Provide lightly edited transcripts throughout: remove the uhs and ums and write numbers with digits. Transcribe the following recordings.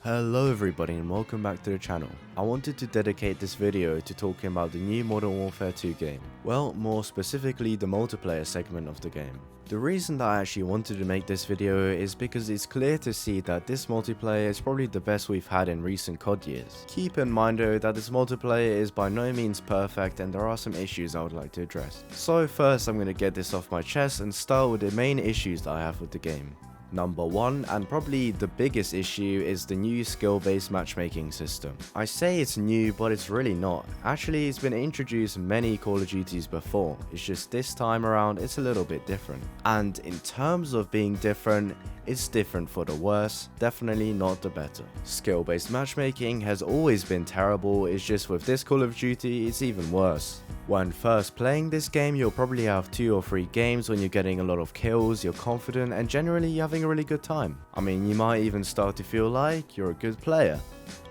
Hello everybody and welcome back to the channel. I wanted to dedicate this video to talking about the new Modern Warfare 2 game. Well, more specifically the multiplayer segment of the game. The reason that I actually wanted to make this video is because it's clear to see that this multiplayer is probably the best we've had in recent COD years. Keep in mind though that this multiplayer is by no means perfect and there are some issues I would like to address. So first I'm going to get this off my chest and start with the main issues that I have with the game. Number 1, and probably the biggest issue, is the new skill-based matchmaking system. I say it's new, but it's really not. Actually, it's been introduced in many Call of Duties before, it's just this time around it's a little bit different. And in terms of being different, it's different for the worse, definitely not the better. Skill-based matchmaking has always been terrible, it's just with this Call of Duty it's even worse. When first playing this game, you'll probably have 2 or 3 games when you're getting a lot of kills, you're confident, and generally you're having a really good time. I mean, you might even start to feel like you're a good player.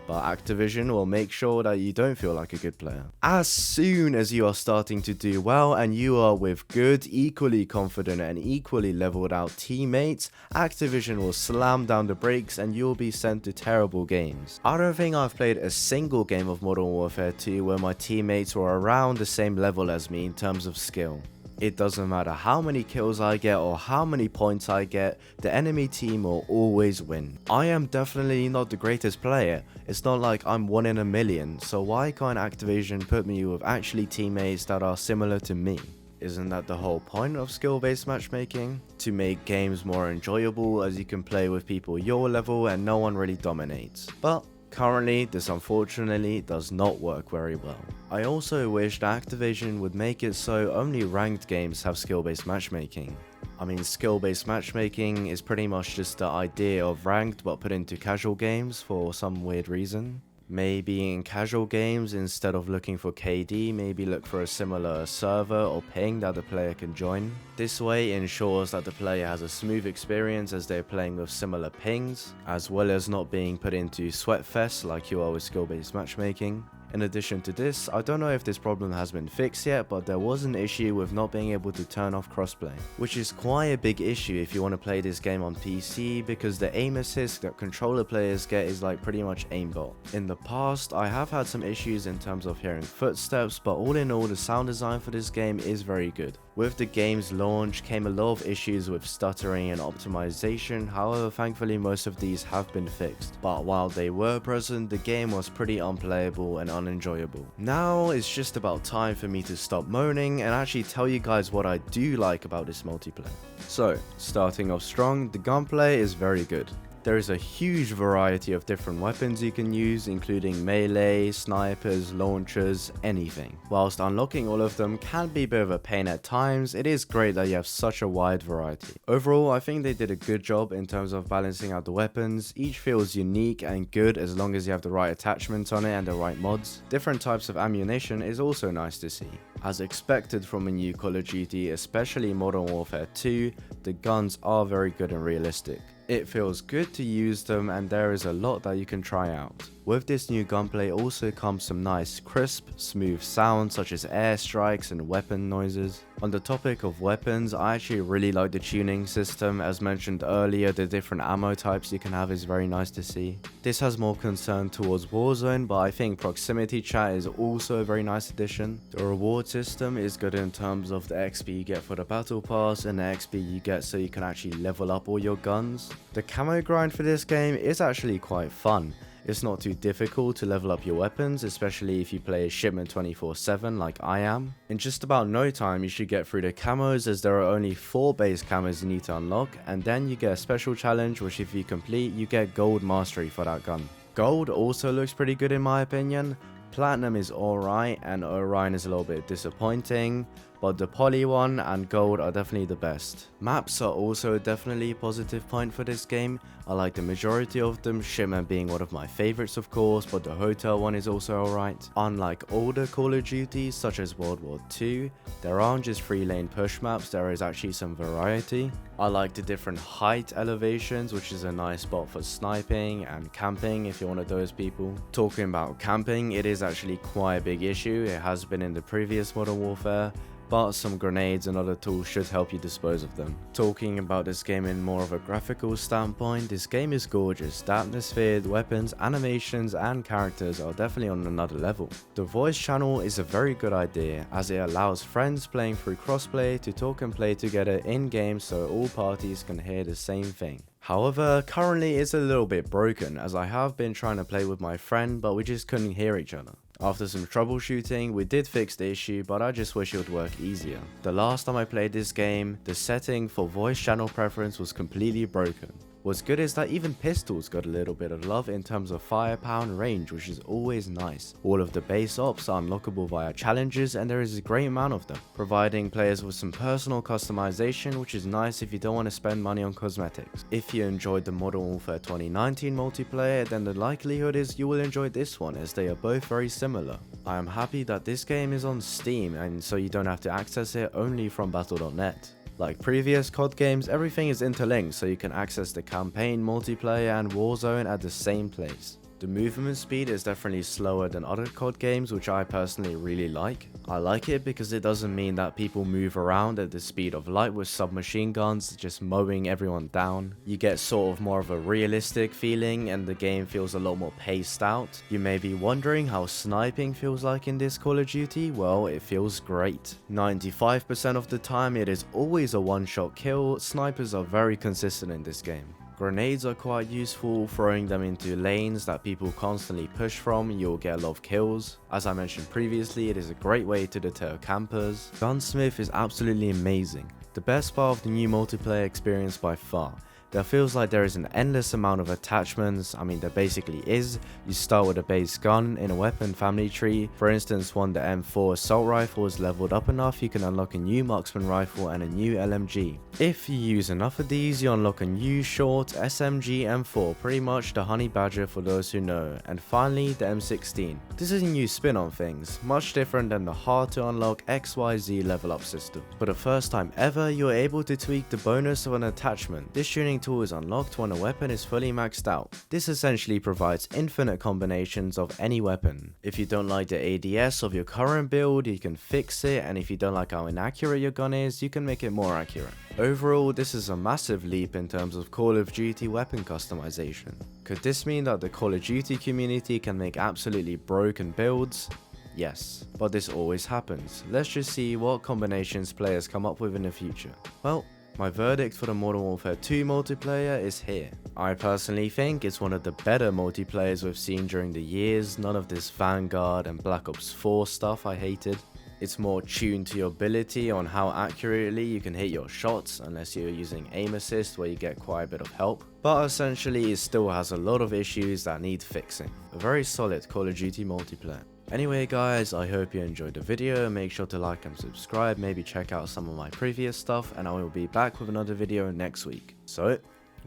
But Activision will make sure that you don't feel like a good player. As soon as you are starting to do well and you are with good, equally confident and equally leveled out teammates, Activision will slam down the brakes and you'll be sent to terrible games. I don't think I've played a single game of Modern Warfare 2 where my teammates were around the same level as me in terms of skill. It doesn't matter how many kills I get or how many points I get, the enemy team will always win. I am definitely not the greatest player, it's not like I'm 1 in a million, so why can't Activision put me with actually teammates that are similar to me? Isn't that the whole point of skill-based matchmaking? To make games more enjoyable as you can play with people your level and no one really dominates. But currently, this unfortunately does not work very well. I also wish that Activision would make it so only ranked games have skill-based matchmaking. I mean, skill-based matchmaking is pretty much just the idea of ranked but put into casual games for some weird reason. Maybe in casual games, instead of looking for KD, maybe look for a similar server or ping that the player can join. This way ensures that the player has a smooth experience as they're playing with similar pings, as well as not being put into sweatfests like you are with skill-based matchmaking. In addition to this, I don't know if this problem has been fixed yet, but there was an issue with not being able to turn off crossplay, which is quite a big issue if you want to play this game on PC, because the aim assist that controller players get is like pretty much aimbot. In the past, I have had some issues in terms of hearing footsteps, but all in all the sound design for this game is very good. With the game's launch came a lot of issues with stuttering and optimization, however thankfully most of these have been fixed. But while they were present, the game was pretty unplayable and unenjoyable. Now it's just about time for me to stop moaning and actually tell you guys what I do like about this multiplayer. So, starting off strong, the gunplay is very good. There is a huge variety of different weapons you can use, including melee, snipers, launchers, anything. Whilst unlocking all of them can be a bit of a pain at times, it is great that you have such a wide variety. Overall, I think they did a good job in terms of balancing out the weapons. Each feels unique and good as long as you have the right attachments on it and the right mods. Different types of ammunition is also nice to see. As expected from a new Call of Duty, especially Modern Warfare 2, the guns are very good and realistic. It feels good to use them and there is a lot that you can try out. With this new gunplay also comes some nice crisp, smooth sounds such as airstrikes and weapon noises. On the topic of weapons, I actually really like the tuning system. As mentioned earlier, the different ammo types you can have is very nice to see. This has more concern towards Warzone, but I think proximity chat is also a very nice addition. The reward system is good in terms of the XP you get for the battle pass and the XP you get so you can actually level up all your guns. The camo grind for this game is actually quite fun. It's not too difficult to level up your weapons, especially if you play shipment 24/7 like I am. In just about no time you should get through the camos, as there are only 4 base camos you need to unlock, and then you get a special challenge which if you complete you get gold mastery for that gun. Gold also looks pretty good in my opinion. Platinum is alright and Orion is a little bit disappointing, but the poly one and gold are definitely the best. Maps are also definitely a positive point for this game. I like the majority of them, Shimmer being one of my favorites of course, but the hotel one is also alright. Unlike older Call of Duties such as World War II, there aren't just 3-lane push maps, there is actually some variety. I like the different height elevations, which is a nice spot for sniping and camping if you're one of those people. Talking about camping, it is actually quite a big issue, it has been in the previous Modern Warfare. but some grenades and other tools should help you dispose of them. Talking about this game in more of a graphical standpoint, this game is gorgeous. The atmosphere, the weapons, animations and characters are definitely on another level. The voice channel is a very good idea as it allows friends playing through crossplay to talk and play together in game so all parties can hear the same thing. However, currently it's a little bit broken as I have been trying to play with my friend but we just couldn't hear each other. After some troubleshooting, we did fix the issue, but I just wish it would work easier. The last time I played this game, the setting for voice channel preference was completely broken. What's good is that even pistols got a little bit of love in terms of firepower and range, which is always nice. All of the base ops are unlockable via challenges and there is a great amount of them, providing players with some personal customization, which is nice if you don't want to spend money on cosmetics. If you enjoyed the Modern Warfare 2019 multiplayer, then the likelihood is you will enjoy this one as they are both very similar. I am happy that this game is on Steam and so you don't have to access it only from battle.net. Like previous COD games, everything is interlinked so you can access the campaign, multiplayer and Warzone at the same place. The movement speed is definitely slower than other COD games, which I personally really like. I like it because it doesn't mean that people move around at the speed of light with submachine guns just mowing everyone down. You get sort of more of a realistic feeling and the game feels a lot more paced out. You may be wondering how sniping feels like in this Call of Duty. Well, it feels great. 95% of the time it is always a one-shot kill. Snipers are very consistent in this game. Grenades are quite useful, throwing them into lanes that people constantly push from, you'll get a lot of kills. As I mentioned previously, it is a great way to deter campers. Gunsmith is absolutely amazing. The best part of the new multiplayer experience by far. There feels like there is an endless amount of attachments. I mean, there basically is. You start with a base gun in a weapon family tree. For instance, when the M4 assault rifle is leveled up enough, you can unlock a new marksman rifle and a new LMG. If you use enough of these, you unlock a new short SMG M4, pretty much the honey badger for those who know. And finally, the M16. This is a new spin on things, much different than the hard to unlock XYZ level up system. For the first time ever, you are able to tweak the bonus of an attachment. This tuning tool is unlocked when a weapon is fully maxed out. This essentially provides infinite combinations of any weapon. If you don't like the ADS of your current build, you can fix it, and if you don't like how inaccurate your gun is, you can make it more accurate. Overall, this is a massive leap in terms of Call of Duty weapon customization. Could this mean that the Call of Duty community can make absolutely broken builds? Yes, but this always happens. Let's just see what combinations players come up with in the future. Well, my verdict for the Modern Warfare 2 multiplayer is here. I personally think it's one of the better multiplayers we've seen during the years, none of this Vanguard and Black Ops 4 stuff I hated. It's more tuned to your ability on how accurately you can hit your shots, unless you're using aim assist where you get quite a bit of help. But essentially it still has a lot of issues that need fixing. A very solid Call of Duty multiplayer. Anyway guys, I hope you enjoyed the video. Make sure to like and subscribe, maybe check out some of my previous stuff, and I will be back with another video next week. So,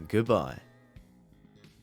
goodbye.